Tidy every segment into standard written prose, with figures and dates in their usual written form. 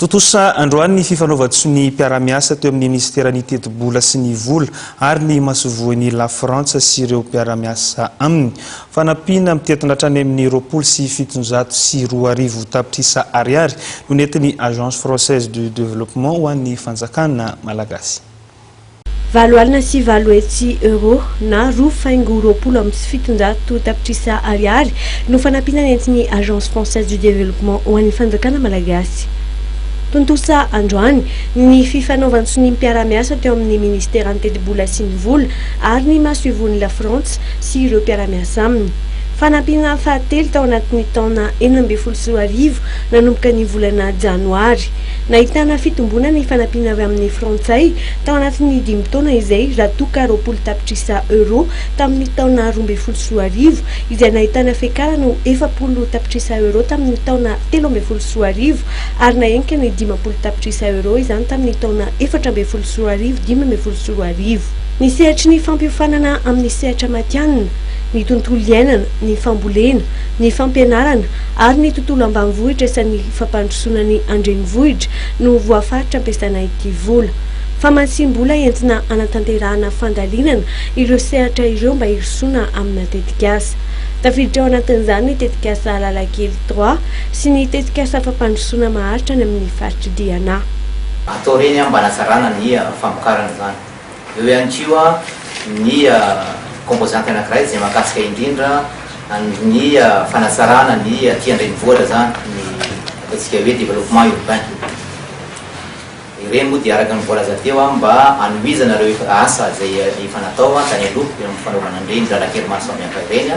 Totosa androany ny fifanaovan-tsony mpiara-miasa teo amin'ny ministerany teti-bola sy ny vola ary ny masovoan'ny La Frantsa sy ireo mpiara-miasa aminy. Fanampiana mitetina hatrany amin'ny 27,2 tapitrisa ariary no nentin'ny Agence Française du Développement ho an'ny fanjakana malagasy. Valoalina sy valoetsy euro na 2,7 tapitrisa ariary no fanampiana nentin'ny Agence Française du Développement ho an'ny fanjakana malagasy. Tontosa androany ny fifanaovan-tsony mpiara-miasa teo amin'ny ministerany teti-bola sy ny vola ary ny masovoan'ny La France sy ireo mpiara-miasa aminy. Fanampiana fahatelo tao anatin'ny taona 2014 nanomboka ny volana janoary. Nahitana fitombona ny fanampiana avy amin'ny frantsay tao anatin'ny 5 taona izay ratoka 20 tapitrisa euro tamin'ny taona 2014 izay nahitana fiakarana 40 tapitrisa euro tamin'ny taona 13 ary nahenika ny 50 tapitrisa euro izany tamin'ny taona 14 Ny sehatry ny fampiofanana amin'ny sehatra matianina, ny tontolo iainana, ny fambolena, ny fampianarana ary ny tontolo ambanivohitra sy ny fampandrosoana ny andrenivohitra no voafaritra ampiasana ity vola. Famantsiam-bola entina anatanterahana fandalinana ireo sehatra ireo mba hirosoana amina tetikasa. Tafiditra ao anatin'izany ny tetikasa Lalakely 3 sy ny tetikasa fampandrosoana maharitra ny amin'ny faritry Diana. Atao reny mba hanasarana ny famokarana zany. Eo ihany koa ny composante anankiray izay mahakasika indrindra ny fanasarana ny aty andrenivohitra zany ny ataontsika hoe développement urbain. Ireny moa dia araka ny voalaza teo mba hanomezana ireo asa izay efa natao tany aloha eo amin'ny fanaovana an'ireny lalakely maro samihafa ireny,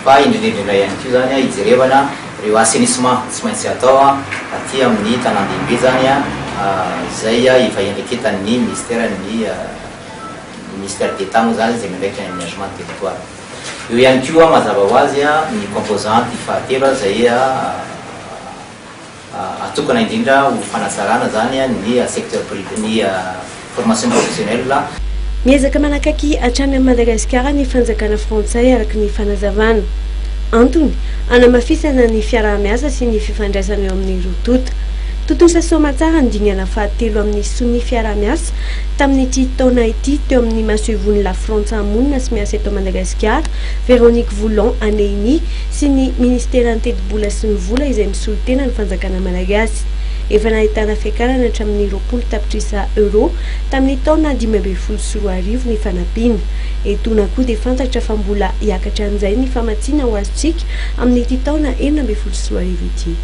fa indrindra ihany koa zany hijerevana ireo assainissement tsy maintsy atao aty amin'ny tanàn-dehibe zany izay efa iandraiketan'ny ministère d'État moa zany izay miandraikitra ny aménagement du territoire. Eo ihany koa mazava ho azy ny composante fahatelo izay atokana indrindra ho fanasarana zany ny secteur privé ny formation professionnelle. Miezaka manakaiky hatrany amin'ny Madagasikara ny fanjakana frantsay araka ny fanazavana. Antony hanamafisana ny fiaraha-miasa sy ny fifandraisana eo amin'ny rotota. Totosa somatsara ny dingana fahatelo amin'ny sony fiaraha-miasa tamin'ity taona ity teo amin'ny masovoan'ny La Frantsa amonina sy miasa eto Madagasikara, Véronique Voulon Aneini sy ny ministerany teti-bola sy ny vola izay misolitena ny fanjakana malagasy. Efa nahitana fiakarana hatramin'ny 20 tapitrisa euro tamin'ny taona 2014 ny fanampiana. Etona koa dia fantatra fa mbola hiakatra an'izay ny famatsiana ho azontsika amin'ity taona 2014 ity.